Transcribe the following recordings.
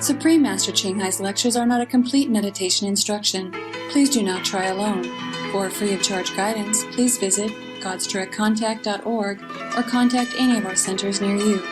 Supreme Master Ching Hai's lectures are not a complete meditation instruction. Please do not try alone. For free of charge guidance, please visit godsdirectcontact.org or contact any of our centers near you.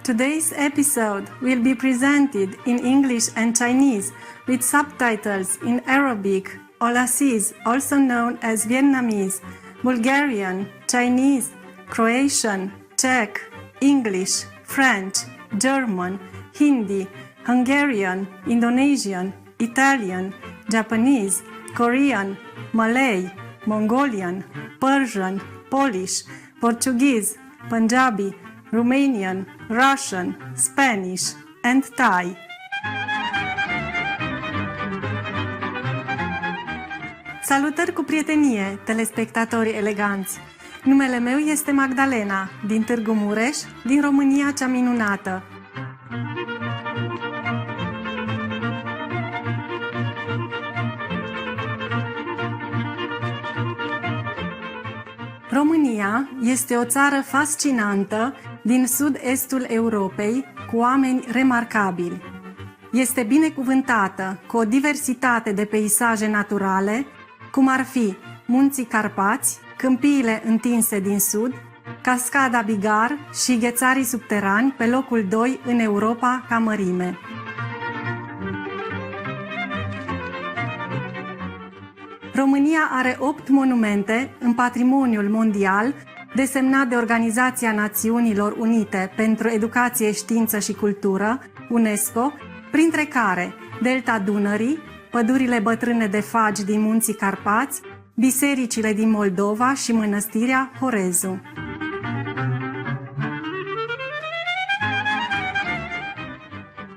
Today's episode will be presented in English and Chinese with subtitles in Arabic, Aulacese, also known as Vietnamese, Bulgarian, Chinese, Croatian, Czech, English, French, German, Hindi, Hungarian, Indonesian, Italian, Japanese, Korean, Malay, Mongolian, Persian, Polish, Portuguese, Punjabi, Romanian, Russian, Spanish, and Thai. Salutări cu prietenie, telespectatori eleganți! Numele meu este Magdalena, din Târgu Mureș, din România cea minunată. România este o țară fascinantă din sud-estul Europei, cu oameni remarcabili. Este binecuvântată cu o diversitate de peisaje naturale, cum ar fi Munții Carpați, câmpiile întinse din sud, cascada Bigar și ghețarii subterani pe locul 2 în Europa ca mărime. România are 8 monumente în patrimoniul mondial desemnat de Organizația Națiunilor Unite pentru Educație, Știință și Cultură, UNESCO, printre care Delta Dunării, pădurile bătrâne de fagi din Munții Carpați, bisericile din Moldova și mănăstirea Horezu.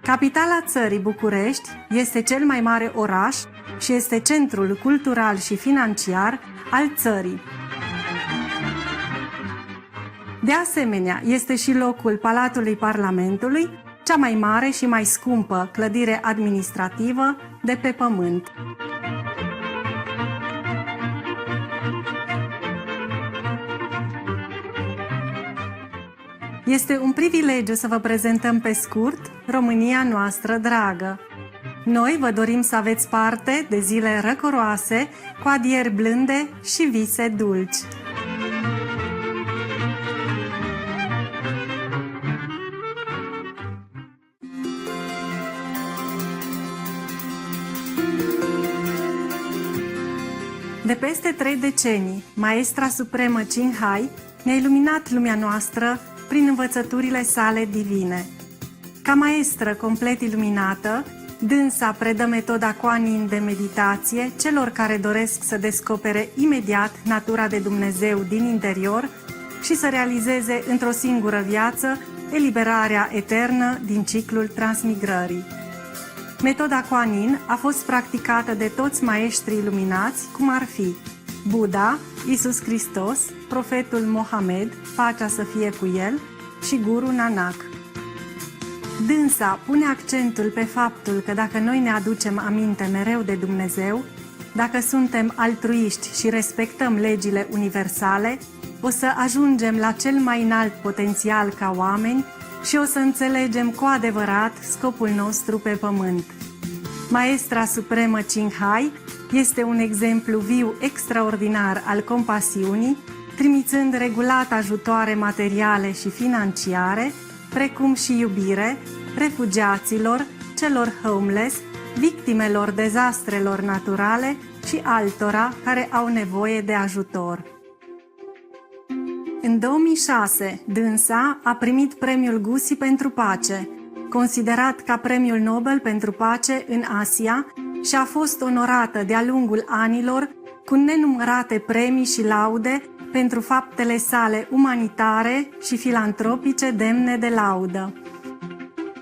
Capitala țării, București, este cel mai mare oraș și este centrul cultural și financiar al țării. De asemenea, este și locul Palatului Parlamentului, cea mai mare și mai scumpă clădire administrativă de pe pământ. Este un privilegiu să vă prezentăm pe scurt România noastră dragă. Noi vă dorim să aveți parte de zile răcoroase, cu adieri blânde și vise dulci. De peste 3 decenii, Maestra Supremă Ching Hai ne-a iluminat lumea noastră prin învățăturile sale divine. Ca maestră complet iluminată, dânsa predă metoda Kuan-Yin de meditație celor care doresc să descopere imediat natura de Dumnezeu din interior și să realizeze într-o singură viață eliberarea eternă din ciclul transmigrării. Metoda Kuan-Yin a fost practicată de toți maestrii iluminați, cum ar fi Buddha, Iisus Hristos, profetul Mohamed, pacea să fie cu el, și Guru Nanak. Dânsa pune accentul pe faptul că dacă noi ne aducem aminte mereu de Dumnezeu, dacă suntem altruiști și respectăm legile universale, o să ajungem la cel mai înalt potențial ca oameni și o să înțelegem cu adevărat scopul nostru pe pământ. Maestra Supremă Ching Hai este un exemplu viu extraordinar al compasiunii, trimițând regulat ajutoare materiale și financiare, precum și iubire refugiaților, celor homeless, victimelor dezastrelor naturale și altora care au nevoie de ajutor. În 2006, dânsa a primit premiul Gusi pentru pace, considerat ca premiul Nobel pentru pace în Asia, și a fost onorată de-a lungul anilor cu nenumărate premii și laude pentru faptele sale umanitare și filantropice demne de laudă.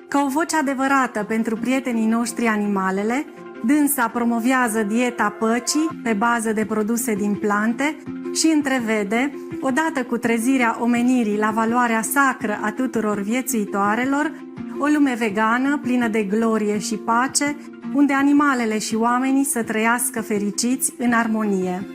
Ca o voce adevărată pentru prietenii noștri animalele, dânsa promovează dieta păcii pe bază de produse din plante și întrevede, odată cu trezirea omenirii la valoarea sacră a tuturor viețuitoarelor, o lume vegană plină de glorie și pace, unde animalele și oamenii să trăiască fericiți în armonie.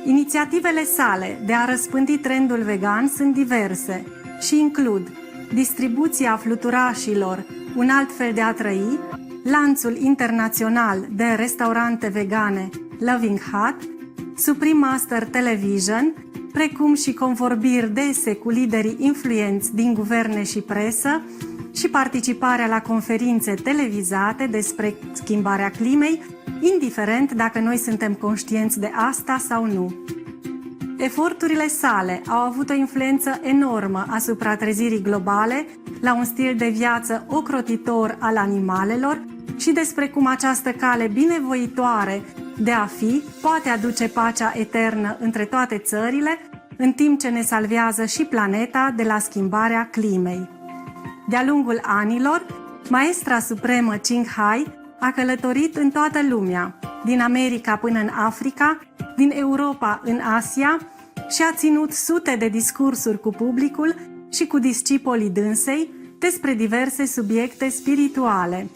Inițiativele sale de a răspândi trendul vegan sunt diverse și includ distribuția fluturașilor, un alt fel de a trăi, lanțul internațional de restaurante vegane Loving Hut, Supreme Master Television, precum și convorbiri dese cu liderii influenți din guverne și presă și participarea la conferințe televizate despre schimbarea climei, indiferent dacă noi suntem conștienți de asta sau nu. Eforturile sale au avut o influență enormă asupra trezirii globale, la un stil de viață ocrotitor al animalelor și despre cum această cale binevoitoare de a fi poate aduce pacea eternă între toate țările, în timp ce ne salvează și planeta de la schimbarea climei. De-a lungul anilor, maestra supremă Ching a călătorit în toată lumea, din America până în Africa, din Europa în Asia și a ținut sute de discursuri cu publicul și cu discipolii dânsei despre diverse subiecte spirituale.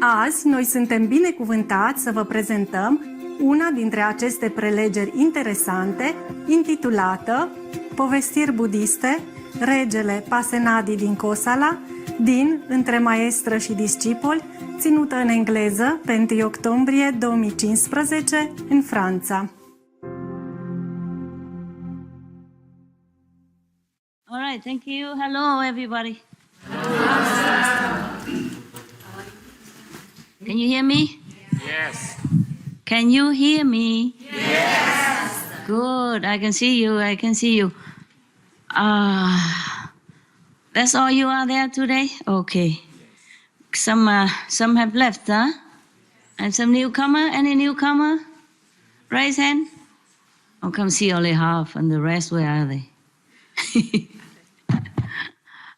Azi, noi suntem binecuvântați să vă prezentăm una dintre aceste prelegeri interesante, intitulată Povestiri budiste, regele Pasenadi din Kosala, din Între maestră și discipoli, ținută în engleză pe 1 octombrie 2015 în Franța. All right, thank you. Hello, everybody. Can you hear me? Yes. Can you hear me? Yes. Good. I can see you. I can see you. That's all you are there today? Okay. Some have left, huh? And some newcomer? Any newcomer? Raise hand. Oh, come see only half, and the rest, where are they?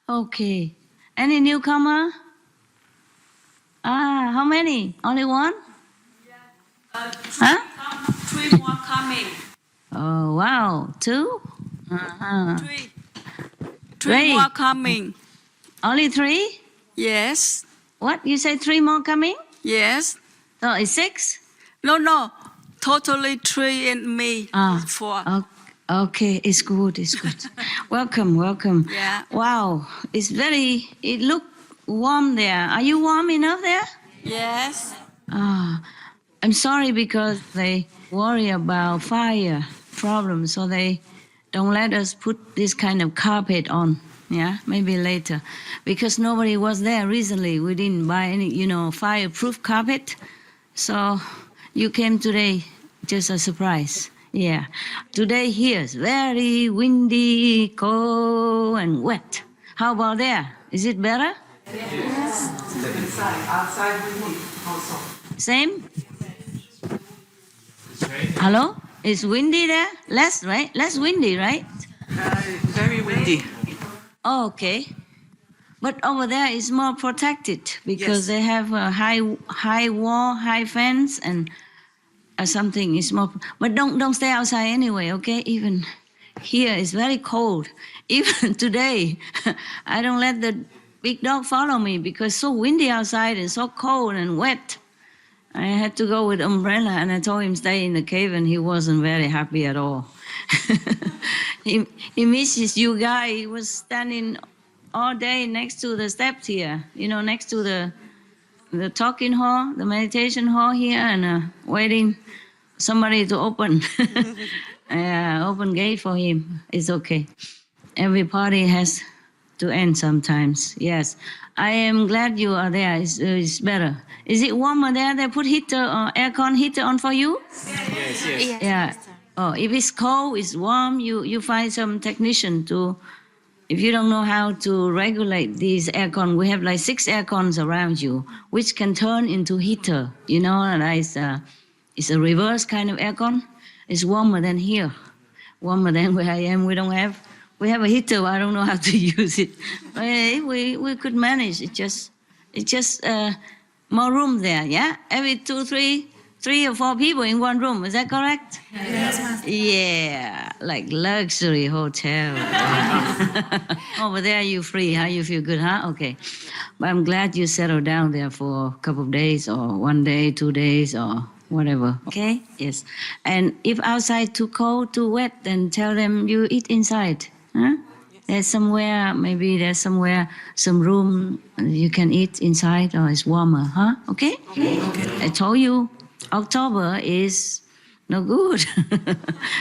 Okay. Any newcomer? How many? Only one? Huh? Three more coming. Oh, wow. Two? Uh-huh. Three Great. more coming. Only three? Yes. What? You say three more coming? Yes. So it's six? No. Totally three and me. Four. Okay, it's good, it's good. Welcome. Yeah. Wow, it look warm there. Are you warm enough there? Yes. I'm sorry because they worry about fire problems, so they don't let us put this kind of carpet on. Yeah, maybe later. Because nobody was there recently. We didn't buy any, fireproof carpet. So you came today, just a surprise. Yeah. Today here is very windy, cold, and wet. How about there? Is it better? Yes. Outside windy also. Same? Hello? Is windy there? Less, right? Less windy, right? Very windy. Oh, okay. But over there is more protected because they have a high wall, high fence, and something is more. But don't stay outside anyway, okay? Even here is very cold. Even today, I don't let the big dog follow me because it's so windy outside and so cold and wet. I had to go with umbrella, and I told him stay in the cave, and he wasn't very happy at all. He misses you guy. He was standing all day next to the steps here, next to the talking hall, the meditation hall here, and waiting somebody to open open gate for him. It's okay. Every party has to end sometimes. Yes, I am glad you are there. It's better. Is it warmer there? They put aircon heater on for you? Yes. Yeah. Oh, if it's cold, it's warm, you find some technician to. If you don't know how to regulate these aircon, we have like 6 aircons around you, which can turn into heater. And it's a reverse kind of aircon. It's warmer than here, warmer than where I am. We have a heater. I don't know how to use it. But we could manage. It's just more room there. Yeah, every 3 or 4 people in one room. Is that correct? Yes, Master. Yeah, like luxury hotel. Over there, you free, huh? You feel good, huh? Okay. But I'm glad you settled down there for a couple of days, or 1 day, 2 days, or whatever. Okay? Yes. And if outside too cold, too wet, then tell them you eat inside. Huh? There's somewhere, maybe there's somewhere, some room you can eat inside or it's warmer, huh? Okay? I told you, October is no good.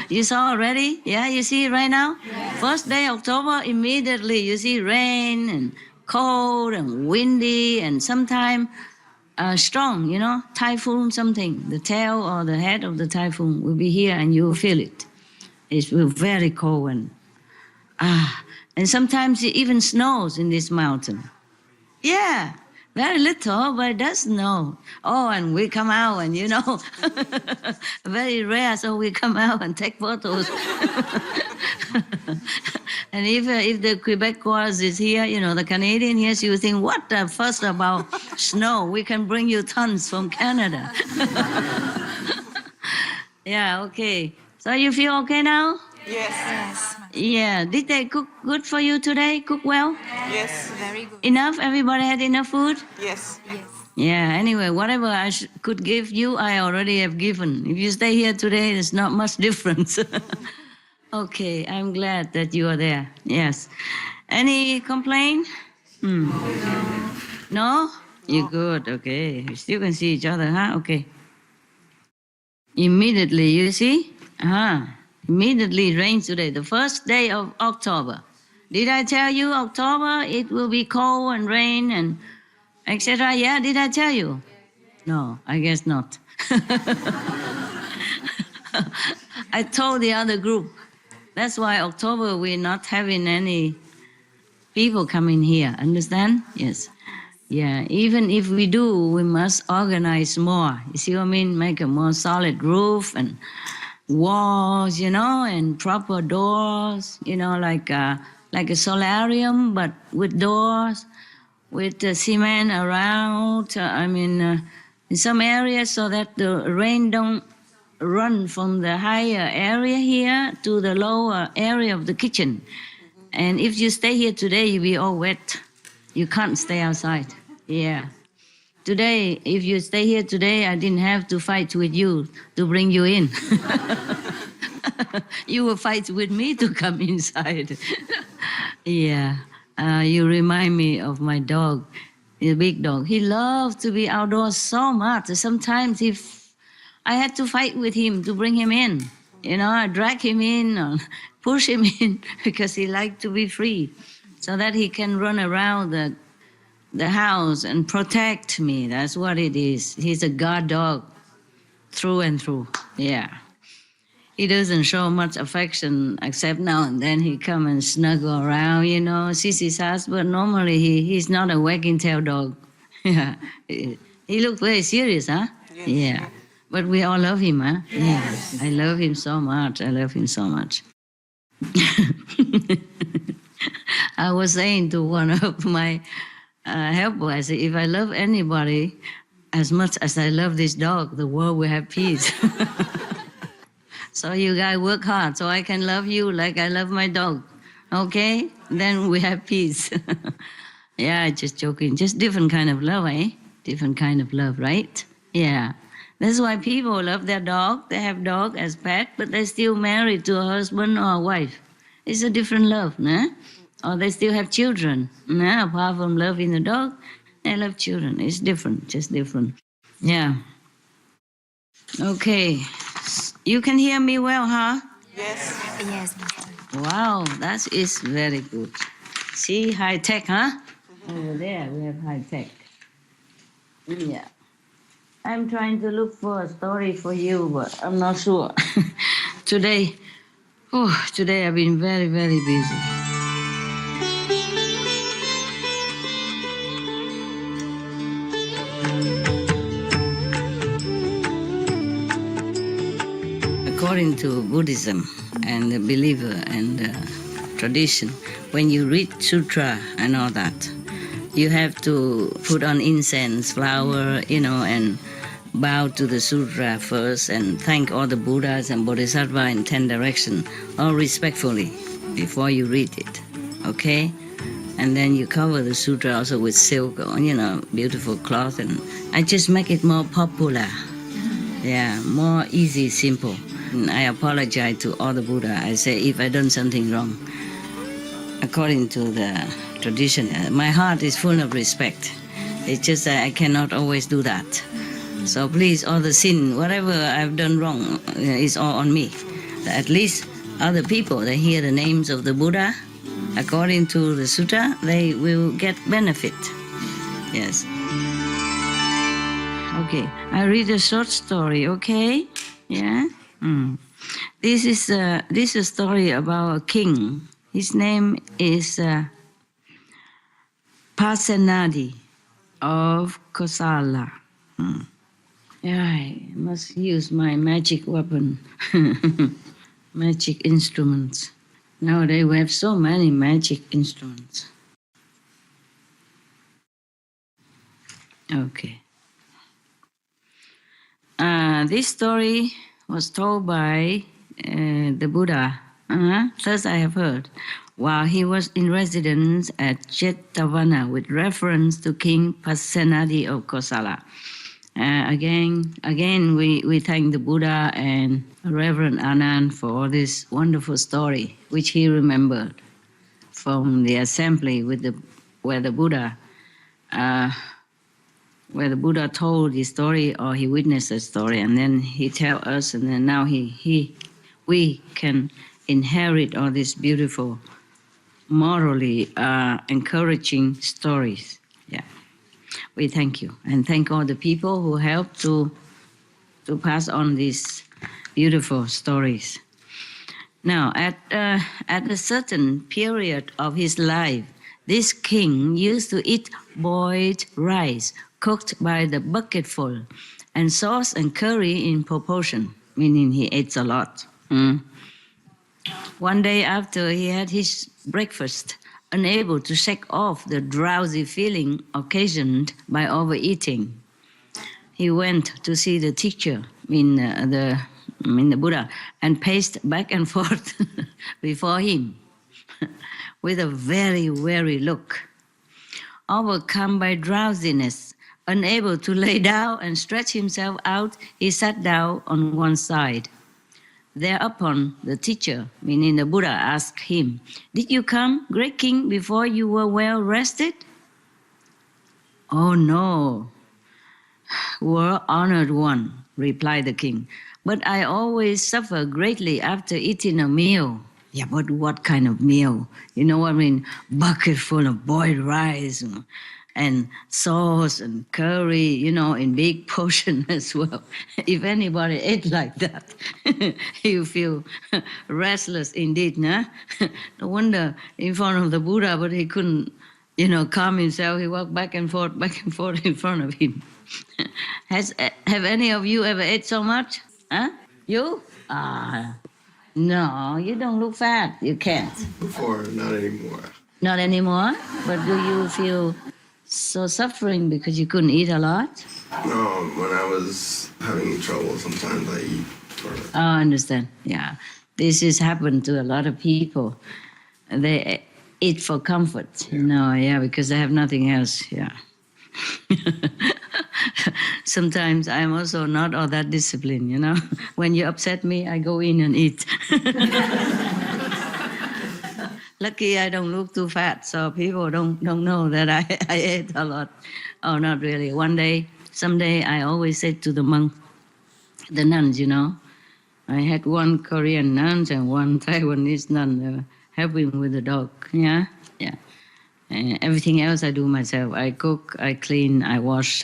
You saw already? Yeah, you see it right now? Yes. First day October, immediately you see rain and cold and windy and sometimes strong, typhoon something. The tail or the head of the typhoon will be here and you will feel it. It will be very cold and sometimes it even snows in this mountain. Yeah, very little, but it does snow. Oh, and we come out and very rare, so we come out and take photos. And if the Quebecois is here, the Canadian here, you think, what the fuss about snow? We can bring you tons from Canada. Yeah, okay. So you feel okay now? Yes. Yeah. Did they cook good for you today? Cook well? Yes. Very good. Enough? Everybody had enough food? Yes. Yeah, anyway, whatever I could give you, I already have given. If you stay here today, there's not much difference. Okay, I'm glad that you are there. Yes. Any complaint? No? You're good, okay. You still can see each other, huh? Okay. Immediately, you see? Immediately it rains today, the first day of October. Did I tell you October it will be cold and rain and etc.? Yeah, did I tell you? No, I guess not. I told the other group. That's why October we're not having any people coming here, understand? Yes. Yeah, even if we do, we must organize more. You see what I mean? Make a more solid roof and walls, and proper doors, like a solarium, but with doors, with cement around. In some areas, so that the rain don't run from the higher area here to the lower area of the kitchen. And if you stay here today, you'll be all wet. You can't stay outside. Yeah. Today, if you stay here today, I didn't have to fight with you to bring you in. You will fight with me to come inside. Yeah. You remind me of my dog, the big dog. He loved to be outdoors so much. Sometimes I had to fight with him to bring him in. I drag him in or push him in because he liked to be free so that he can run around the house and protect me. That's what it is. He's a guard dog through and through. Yeah. He doesn't show much affection except now and then he come and snuggle around, Sissy's house, but normally he's not a wagging tail dog. Yeah. He looked very serious, huh? Yes. Yeah. But we all love him, huh? Yes. Yeah. I love him so much. I was saying to one of my helper, I said, if I love anybody as much as I love this dog, the world will have peace. So you guys work hard so I can love you like I love my dog. Okay? Then we have peace. Yeah, just joking. Just different kind of love, eh? Different kind of love, right? Yeah. That's why people love their dog. They have dog as pet, but they're still married to a husband or a wife. It's a different love, nah? Or they still have children. Nah? Apart from loving the dog, they love children. It's different, just different. Yeah. Okay. You can hear me well, huh? Yes. Yes, Master. Wow, that is very good. See, high tech, huh? Over there we have high tech. Yeah. I'm trying to look for a story for you, but I'm not sure. Today I've been very, very busy. According to Buddhism and the believer and the tradition, when you read sutra and all that, you have to put on incense, flower, and bow to the sutra first and thank all the Buddhas and Bodhisattvas in 10 directions, all respectfully, before you read it, okay? And then you cover the sutra also with silk or, beautiful cloth, and I just make it more popular. Yeah, more easy, simple. And I apologize to all the Buddha. I say if I done something wrong, according to the tradition, my heart is full of respect. It's just that I cannot always do that. So please, all the sin, whatever I've done wrong, is all on me. At least other people, they hear the names of the Buddha, according to the sutta, they will get benefit. Yes. Okay, I read a short story, okay? Yeah? This is a story about a king. His name is Pasenadi of Kosala. Yeah, I must use my magic weapon, magic instruments. Nowadays we have so many magic instruments. Okay. This story was told by the Buddha, thus I have heard, while he was in residence at Jetavana with reference to King Pasenadi of Kosala. Again, we thank the Buddha and Reverend Anand for this wonderful story, which he remembered from the assembly where the Buddha told his story or he witnessed the story, and then he tell us, and then now we can inherit all these beautiful, morally encouraging stories. Yeah, we thank you and thank all the people who helped to pass on these beautiful stories. Now, at a certain period of his life, this king used to eat boiled rice cooked by the bucketful and sauce and curry in proportion, meaning he ate a lot. One day after he had his breakfast, unable to shake off the drowsy feeling occasioned by overeating, he went to see the teacher, the Buddha, and paced back and forth before him with a very weary look. Overcome by drowsiness, unable to lay down and stretch himself out, he sat down on one side. Thereupon, the teacher, meaning the Buddha, asked him, "Did you come, great king, before you were well rested?" "Oh no, well honored one," replied the king, "but I always suffer greatly after eating a meal." "Yeah, but what kind of meal? You know what I mean? Bucket full of boiled rice and sauce and curry, in big portion as well. If anybody ate like that, you feel restless indeed, nah? No wonder in front of the Buddha, but he couldn't, calm himself. He walked back and forth in front of him. Have any of you ever ate so much? Huh? You? No, you don't look fat. You can't. Before, not anymore. Not anymore? But do you feel so suffering because you couldn't eat a lot? No, when I was having trouble, sometimes I eat. I understand. Yeah. This has happened to a lot of people. They eat for comfort, because they have nothing else. Yeah. Sometimes I'm also not all that disciplined, When you upset me, I go in and eat. Lucky I don't look too fat, so people don't know that I ate a lot. Oh, not really. Someday, I always said to the nuns, I had one Korean nun and one Taiwanese nun helping with the dog. Yeah. Everything else I do myself. I cook, I clean, I wash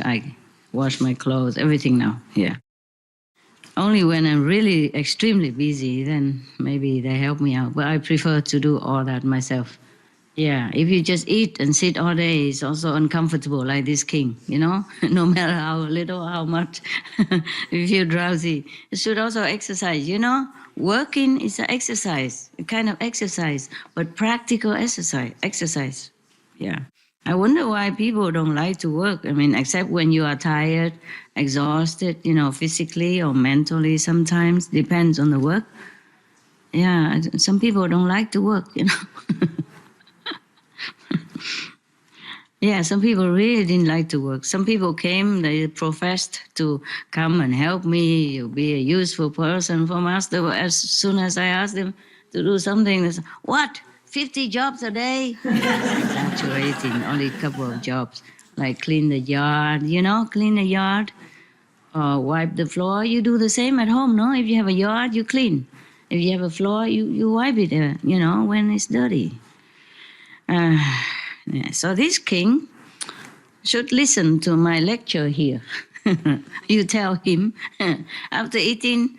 my clothes, everything now. Yeah. Only when I'm really extremely busy, then maybe they help me out. But I prefer to do all that myself. Yeah, if you just eat and sit all day, it's also uncomfortable, like this king, no matter how little, how much, you feel drowsy. You should also exercise, Working is an exercise, a kind of exercise, but practical exercise. Yeah. I wonder why people don't like to work. Except when you are tired, exhausted, physically or mentally sometimes. Depends on the work. Yeah, some people don't like to work, Yeah, some people really didn't like to work. Some people came, they professed to come and help me, you'll be a useful person for Master. But as soon as I asked them to do something, they said, what, 50 jobs a day? Exaggerating, only a couple of jobs, like clean the yard, clean the yard, or wipe the floor. You do the same at home, no? If you have a yard, you clean. If you have a floor, you wipe it, when it's dirty. Yeah, so this king should listen to my lecture here. You tell him, after eating,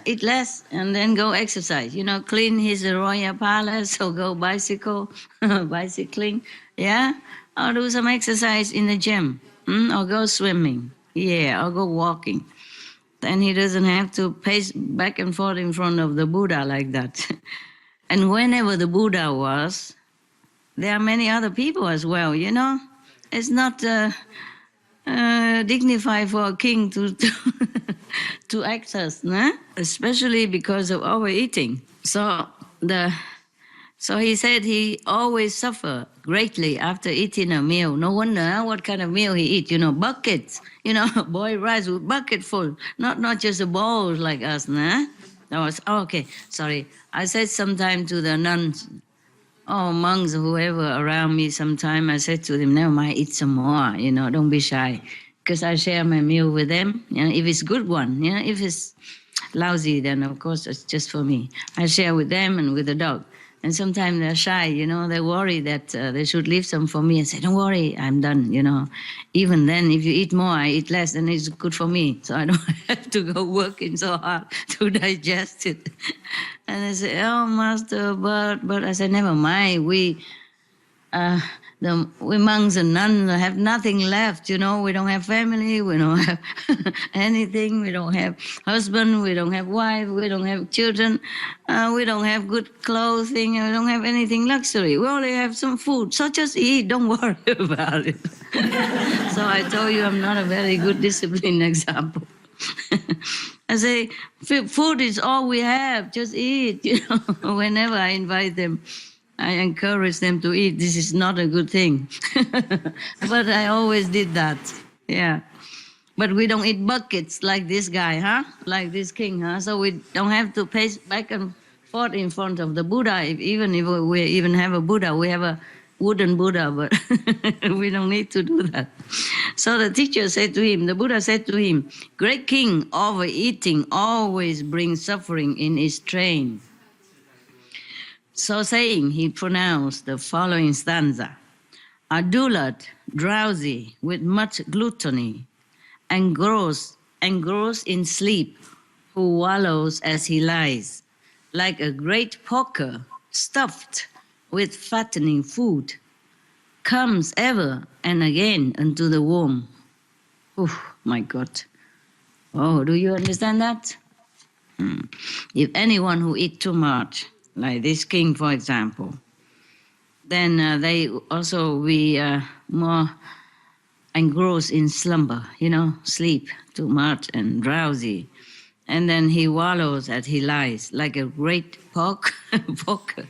eat less and then go exercise. Clean his royal palace or go bicycling, yeah? Or do some exercise in the gym, or go swimming, yeah, or go walking. Then he doesn't have to pace back and forth in front of the Buddha like that. And whenever the Buddha was, there are many other people as well, It's not dignified for a king to to act as, especially because of overeating. So he said he always suffer greatly after eating a meal. No wonder what kind of meal he eat. Buckets. Boiled rice with bucket full, not just a bowl like us, That was okay. Sorry, I said sometime to the nuns. Oh, monks, whoever around me sometime, I said to them, never mind, eat some more, don't be shy. Because I share my meal with them, if it's good one, if it's lousy, then of course it's just for me. I share with them and with the dog. And sometimes they're shy, they worry that they should leave some for me and say, don't worry, I'm done, Even then, if you eat more, I eat less, then it's good for me. So I don't have to go working so hard to digest it. And I say, oh, Master, but I said, never mind. We monks and nuns have nothing left, We don't have family. We don't have anything. We don't have husband. We don't have wife. We don't have children. We don't have good clothing. We don't have anything luxury. We only have some food. So just eat. Don't worry about it. So I told you I'm not a very good discipline example. I say, food is all we have. Just eat, Whenever I invite them, I encourage them to eat. This is not a good thing. But I always did that, yeah. But we don't eat buckets like this guy, Like this king, So we don't have to pace back and forth in front of the Buddha. Even if we even have a Buddha, we have a wooden Buddha, but we don't need to do that. So the teacher said to him, the Buddha said to him, great king, overeating always brings suffering in its train. So saying, he pronounced the following stanza. A dullard, drowsy with much gluttony, engrossed in sleep, who wallows as he lies, like a great porker stuffed with fattening food, comes ever and again into the womb. Oh, my God. Oh, do you understand that? If anyone who eats too much, like this king, for example, then they also be more engrossed in slumber, sleep too much and drowsy. And then he wallows as he lies, like a great porker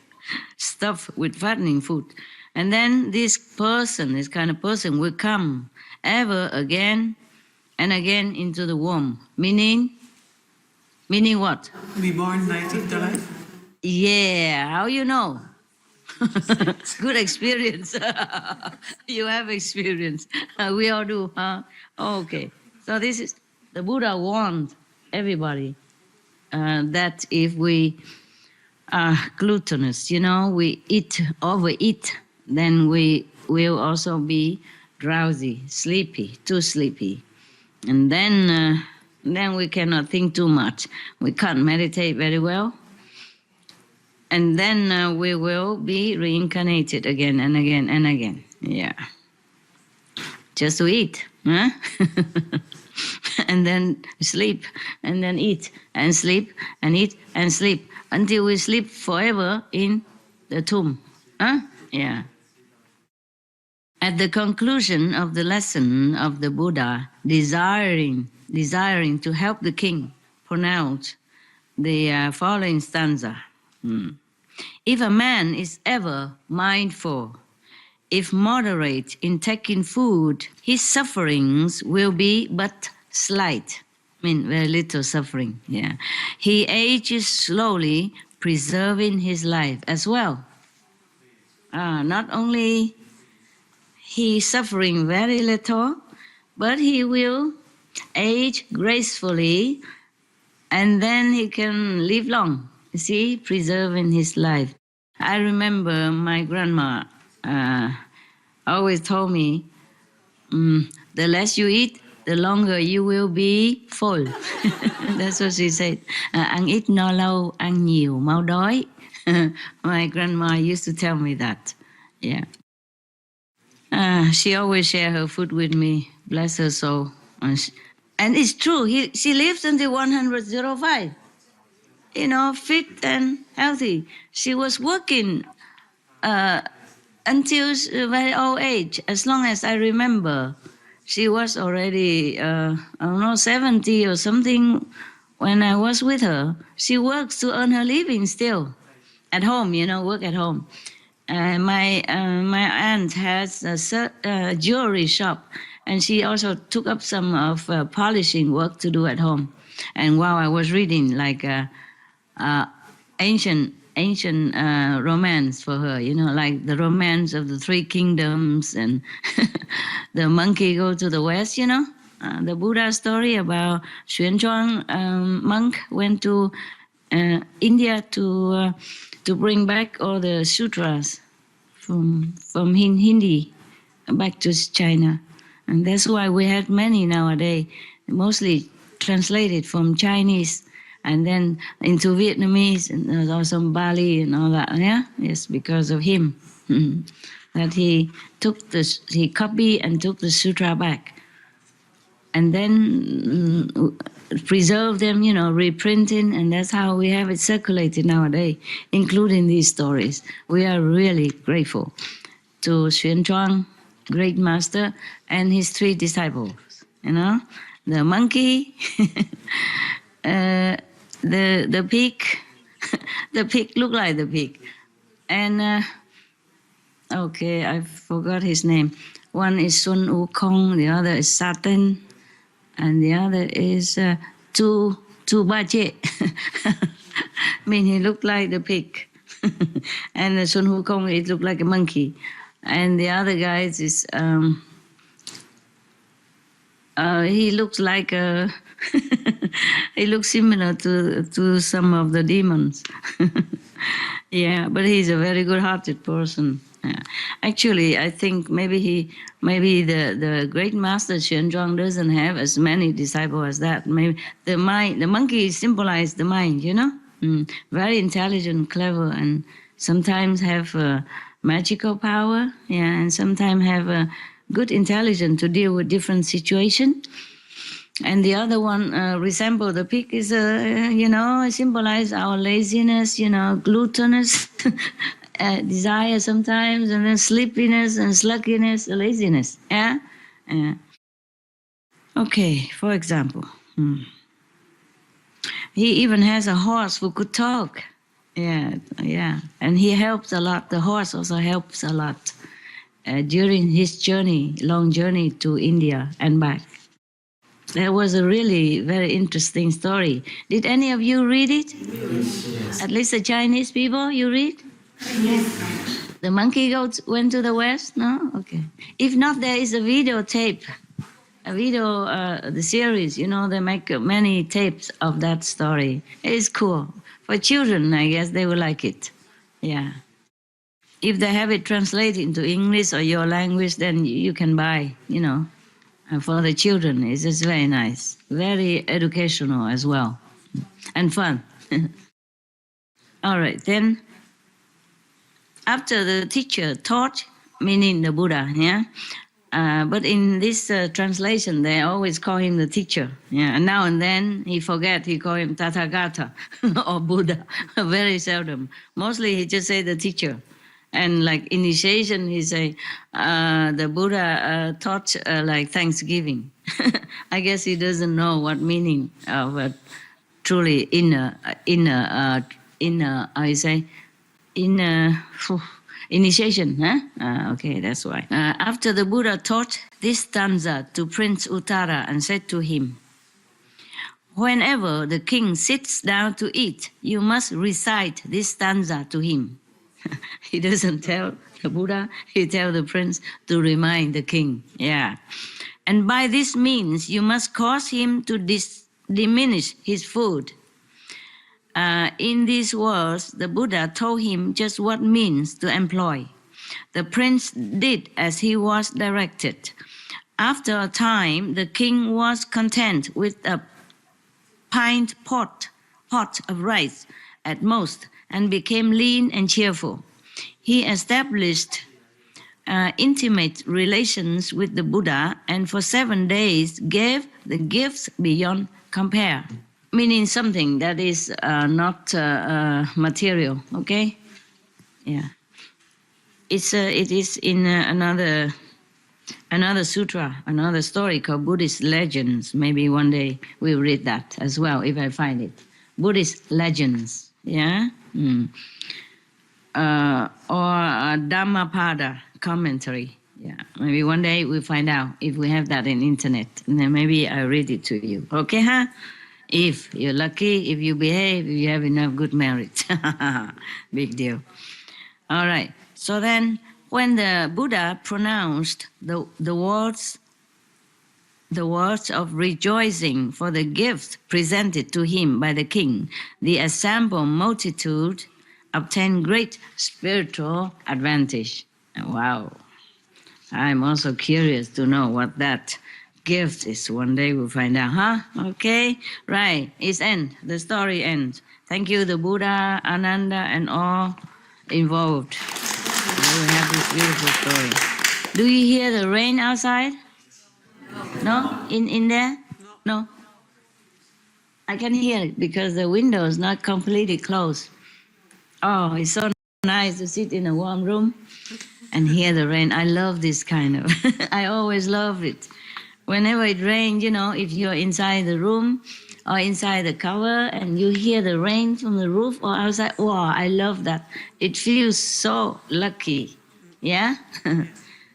stuffed with fattening food. And then this kind of person will come ever again and again into the womb. Meaning what? Be born 90 life. Yeah, how you know? Good experience. You have experience. We all do, huh? Okay. So this is, the Buddha warned everybody that if we are gluttonous, we overeat, then we will also be drowsy, sleepy, too sleepy. And then we cannot think too much. We can't meditate very well. And then we will be reincarnated again and again and again. Yeah. Just to eat, huh? And then sleep, and then eat, and sleep, and eat, and sleep, until we sleep forever in the tomb. Huh? Yeah. At the conclusion of the lesson of the Buddha, desiring to help the king, pronounced the following stanza. If a man is ever mindful, if moderate in taking food, his sufferings will be but slight. I mean, very little suffering. Yeah, he ages slowly, preserving his life as well. Not only he suffering very little, but he will age gracefully, and then he can live long. You see, preserving his life. I remember my grandma always told me, the less you eat, the longer you will be full. That's what she said. Ăn ít no lâu, ăn nhiều mau đói. My grandma used to tell me that. Yeah. She always shared her food with me. Bless her soul. And it's true. She lived until 105. Fit and healthy. She was working until a very old age. As long as I remember, she was already, 70 or something when I was with her. She works to earn her living still. At home, work at home. My aunt has a jewelry shop, and she also took up some of polishing work to do at home. And while I was reading like ancient romance for her, like the romance of the three kingdoms and the monkey go to the west, the Buddha story about Xuanzhuang monk went to India to bring back all the sutras from Hindi back to China. And that's why we have many nowadays, mostly translated from Chinese and then into Vietnamese and also Bali and all that. Yeah, yes, because of him. That he copied and took the sutra back. And then preserve them, reprinting, and that's how we have it circulated nowadays, including these stories. We are really grateful to Xuanzhuang, great master, and his three disciples. The monkey, the pig, the pig looked like the pig, and I forgot his name. One is Sun Wukong, the other is Satan, and the other is Tu Baje. I mean, he looked like the pig. And the Sun Wukong, it looked like a monkey. And the other guys is, he looks like a, he looks similar to some of the demons. Yeah, but he's a very good-hearted person. Yeah. Actually, I think maybe the great master Xuanzhuang doesn't have as many disciples as that. Maybe the monkey symbolizes the mind, very intelligent, clever, and sometimes have magical power. Yeah, and sometimes have a good intelligence to deal with different situations. And the other one resemble the pig is, symbolize our laziness, gluttonous desire sometimes, and then sleepiness and sluggishness, laziness. Yeah? Okay, for example, he even has a horse who could talk. Yeah. And he helps a lot. The horse also helps a lot during his long journey to India and back. That was a really very interesting story. Did any of you read it? Yes. At least the Chinese people, you read? Yes. The monkey went to the west? No? Okay. If not, there is a videotape. The series, they make many tapes of that story. It's cool. For children, I guess they will like it. Yeah. If they have it translated into English or your language, then you can buy, And for the children, it's just very nice, very educational as well, and fun. All right, then after the teacher taught, meaning the Buddha, yeah. But in this translation, they always call him the teacher. Yeah, and now and then he call him Tathagata or Buddha. Very seldom. Mostly he just say the teacher. And like initiation, he say the Buddha taught like Thanksgiving. I guess he doesn't know what meaning of initiation, huh? Okay, that's why. After the Buddha taught this stanza to Prince Uttara and said to him, whenever the king sits down to eat, you must recite this stanza to him. He doesn't tell the Buddha, he tells the prince to remind the king. Yeah. And by this means, you must cause him to diminish his food. In these words, the Buddha told him just what means to employ. The prince did as he was directed. After a time, the king was content with a pint pot of rice at most, and became lean and cheerful. He established intimate relations with the Buddha, and for 7 days gave the gifts beyond compare, meaning something that is not material. Okay, yeah. It is in another sutra, another story called Buddhist Legends. Maybe one day we'll read that as well if I find it. Buddhist Legends, yeah? Or Dhammapada commentary. Yeah, maybe one day we'll find out if we have that in internet. And then maybe I'll read it to you. Okay, huh? If you're lucky, if you behave, if you have enough good merit. Big deal. All right. So then, when the Buddha pronounced the words of rejoicing for the gifts presented to him by the king, the assembled multitude obtained great spiritual advantage. Wow. I'm also curious to know what that gift is. One day we'll find out, huh? Okay, right. It's end. The story ends. Thank you, the Buddha, Ananda, and all involved. We have this beautiful story. Do you hear the rain outside? No? In there? No? I can hear it because the window is not completely closed. Oh, it's so nice to sit in a warm room and hear the rain. I love this kind of. I always love it. Whenever it rains, if you're inside the room or inside the cover and you hear the rain from the roof or outside, wow, I love that. It feels so lucky, yeah?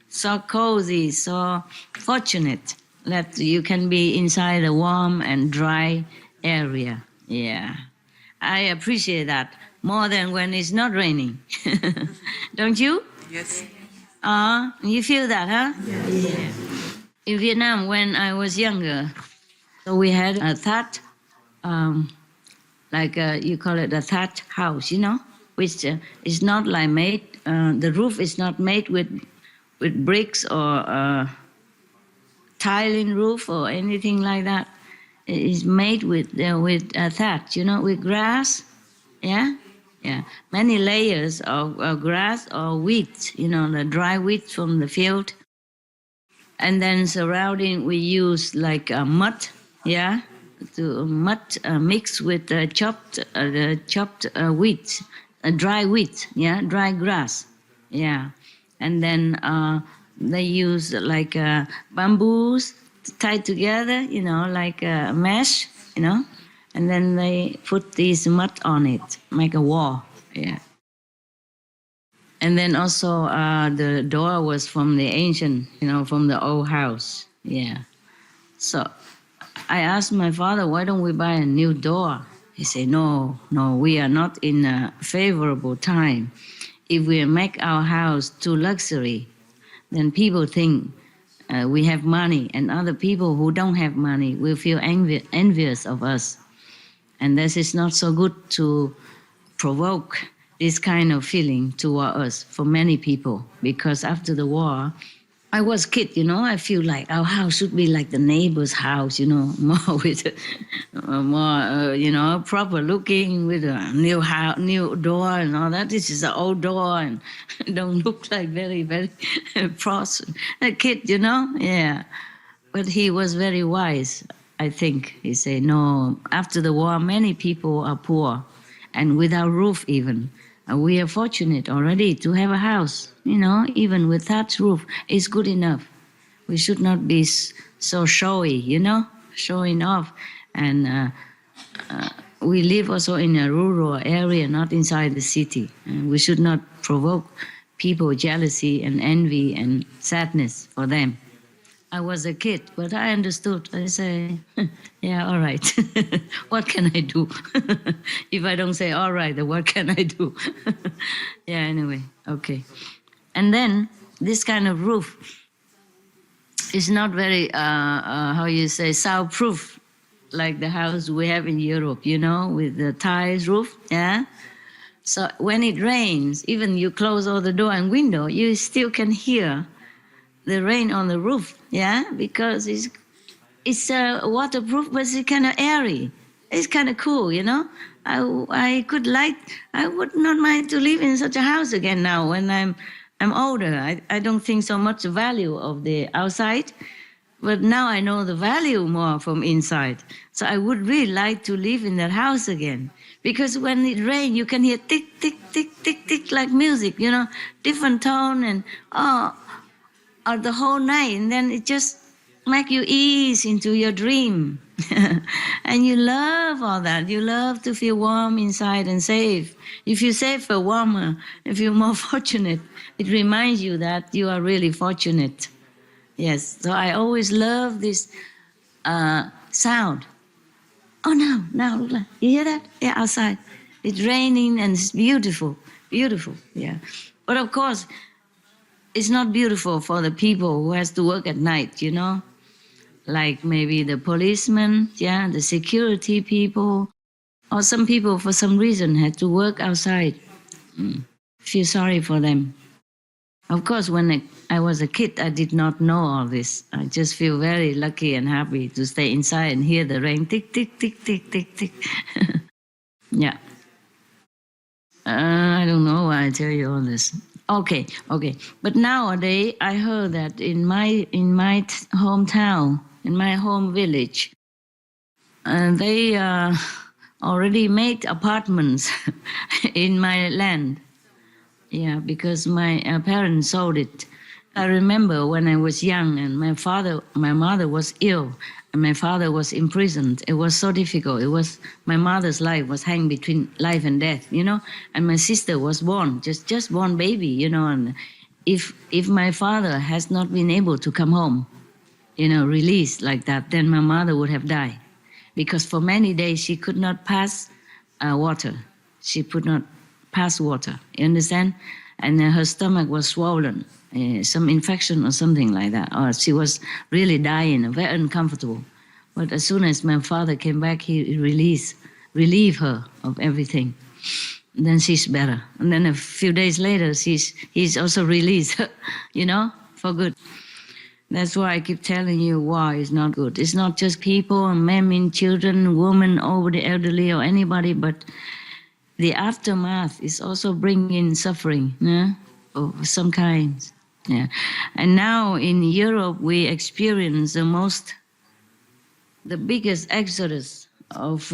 So cozy, so fortunate that you can be inside a warm and dry area, yeah. I appreciate that more than when it's not raining. Don't you? Yes. You feel that, huh? Yes. Yeah. In Vietnam, when I was younger, so we had a thatch, you call it a thatch house, which is not like made, the roof is not made with bricks or tiling roof or anything like that. It is made with thatch, with grass, yeah? Yeah, many layers of grass or wheat, the dry wheat from the field. And then surrounding, we use mud, yeah, mud mixed with chopped wheat, dry wheat, yeah, dry grass, yeah. And then they use bamboos tied together, like a mesh, and then they put this mud on it, make a wall, yeah. And then also the door was from the ancient, from the old house. Yeah. So I asked my father, why don't we buy a new door? He said, no, we are not in a favorable time. If we make our house too luxury, then people think we have money, and other people who don't have money will feel envious of us. And this is not so good to provoke this kind of feeling toward us for many people, because after the war, I was a kid, I feel like our house should be like the neighbor's house, more with more, proper looking, with a new door and all that. This is an old door and don't look like very, very a kid, yeah. But he was very wise, I think. He said, no, after the war, many people are poor and without roof even. We are fortunate already to have a house, even with thatch roof is good enough. We should not be so showy, showing off. And we live also in a rural area, not inside the city. And we should not provoke people jealousy and envy and sadness for them. I was a kid, but I understood. I say, yeah, all right. What can I do? If I don't say all right, then what can I do? Yeah, anyway, okay. And then this kind of roof is not very, how you say, soundproof, like the house we have in Europe, you know, with the tiles roof, yeah? So when it rains, even you close all the door and window, you still can hear the rain on the roof, yeah, because it's waterproof, but it's kind of airy. It's kind of cool, you know. I would not mind to live in such a house again now when I'm older. I don't think so much the value of the outside, but now I know the value more from inside. So I would really like to live in that house again, because when it rains, you can hear tick, tick, tick, tick, tick, like music, you know, different tone and the whole night, and then it just make you ease into your dream. And you love all that. You love to feel warm inside and safe. If you feel warmer, if you're more fortunate, it reminds you that you are really fortunate. Yes, so I always love this sound. Oh, now, look, you hear that? Yeah, outside. It's raining and it's beautiful, beautiful, yeah. But of course, it's not beautiful for the people who has to work at night, you know, like maybe the policemen, yeah, the security people, or some people for some reason had to work outside. Feel sorry for them. Of course, when I was a kid, I did not know all this. I just feel very lucky and happy to stay inside and hear the rain tick, tick, tick, tick, tick, tick. Yeah. I don't know why I tell you all this. Okay. But nowadays, I heard that in my hometown, in my home village, they already made apartments in my land. Yeah, because my parents sold it. I remember when I was young and my mother was ill and my father was imprisoned. It was so difficult. My mother's life was hanging between life and death, you know, and my sister was born, just born baby, you know, and if my father has not been able to come home, you know, released like that, then my mother would have died, because for many days she could not pass water. She could not pass water, you understand? And her stomach was swollen, some infection or something like that, or she was really dying, very uncomfortable. But as soon as my father came back, he relieved her of everything. And then she's better. And then a few days later, he's also released, you know, for good. That's why I keep telling you war is not good. It's not just people and men, children, women, over the elderly or anybody, but the aftermath is also bringing suffering, yeah, of some kinds. Yeah. And now in Europe, we experience the biggest exodus of,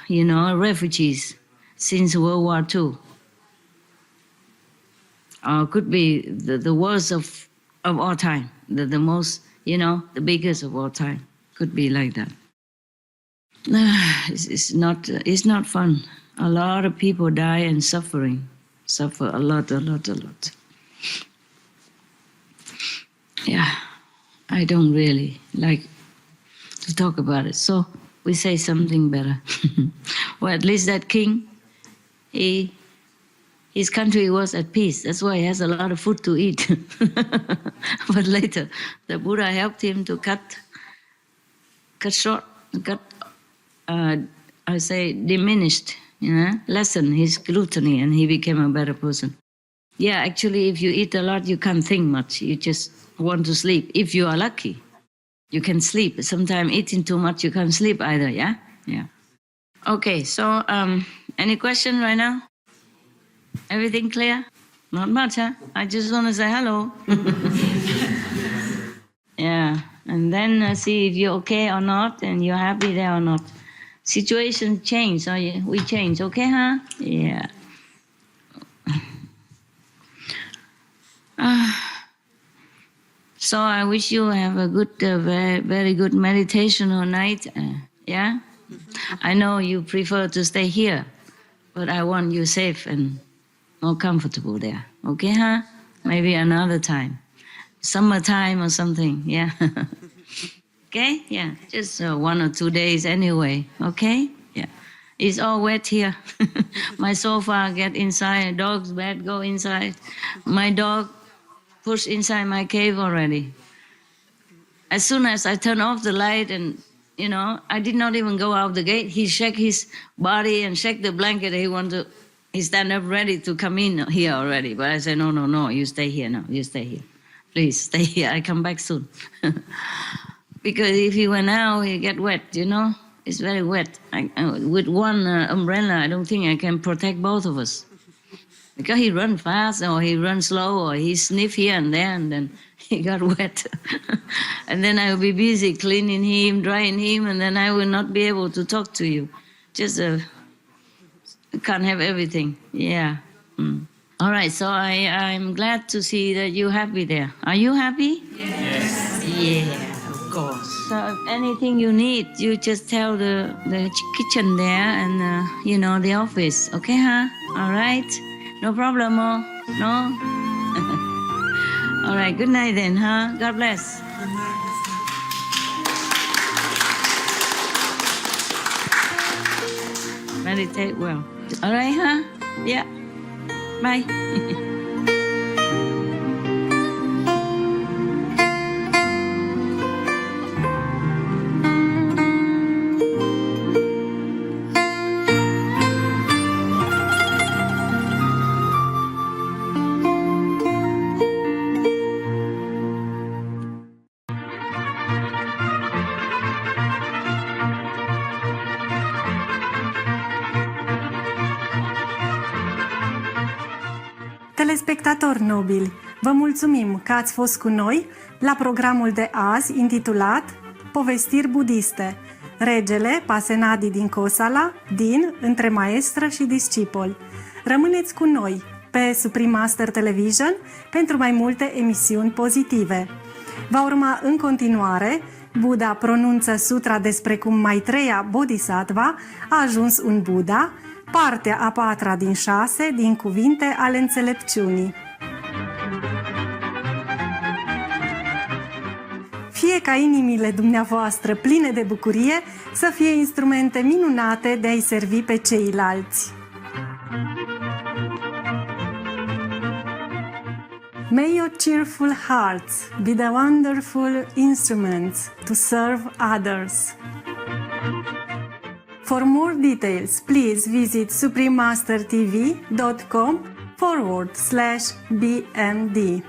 refugees since World War II. Could be the worst of all time, the most, the biggest of all time. Could be like that. It's not fun. A lot of people die and suffer a lot. Yeah, I don't really like to talk about it. So we say something better. Well, at least that king, his country was at peace. That's why he has a lot of food to eat. But later, the Buddha helped him to cut diminished, lessen his gluttony, and he became a better person. Yeah, actually, if you eat a lot, you can't think much. You just want to sleep. If you are lucky, you can sleep. Sometimes eating too much, you can't sleep either, yeah? Yeah. Okay, so any question right now? Everything clear? Not much, huh? I just want to say hello. Yeah, and then see if you're okay or not, and you're happy there or not. Situation change, so we change, okay, huh? Yeah. So I wish you have a good, very, very good meditation all night. Yeah? I know you prefer to stay here, but I want you safe and more comfortable there. Okay, huh? maybe another time. Summertime or something, yeah. Okay, yeah, just 1 or 2 days anyway, okay? Yeah, it's all wet here. My sofa get inside, dog's bed go inside. My dog pushed inside my cave already. As soon as I turn off the light and, I did not even go out the gate, he shake his body and shake the blanket. He stand up ready to come in here already. But I said, no, you stay here now, you stay here. Please stay here, I come back soon. Because if he went out, he get wet, It's very wet. With one umbrella, I don't think I can protect both of us. Because he run fast, or he run slow, or he sniff here and there, and then he got wet. And then I will be busy cleaning him, drying him, and then I will not be able to talk to you. Just can't have everything. Yeah. All right, so I'm glad to see that you're happy there. Are you happy? Yes. Yeah. Of course. So if anything you need, you just tell the kitchen there and the office. Okay, huh? All right. No problem, no. All right. Good night then, huh? God bless. Meditate well. All right, huh? Yeah. Bye. Telespectatori nobili, vă mulțumim că ați fost cu noi la programul de azi intitulat Povestiri budiste, Regele Pasenadi din Kosala, între maestră și discipol. Rămâneți cu noi pe Supreme Master Television pentru mai multe emisiuni pozitive. Va urma în continuare Buddha pronunță sutra despre cum Maitreya Bodhisattva a ajuns un Buddha, partea a 4 din 6 din cuvinte ale înțelepciunii. Fie ca inimile dumneavoastră pline de bucurie să fie instrumente minunate de a-i servi pe ceilalți. May your cheerful hearts be the wonderful instruments to serve others. For more details, please visit suprememastertv.com/BMD.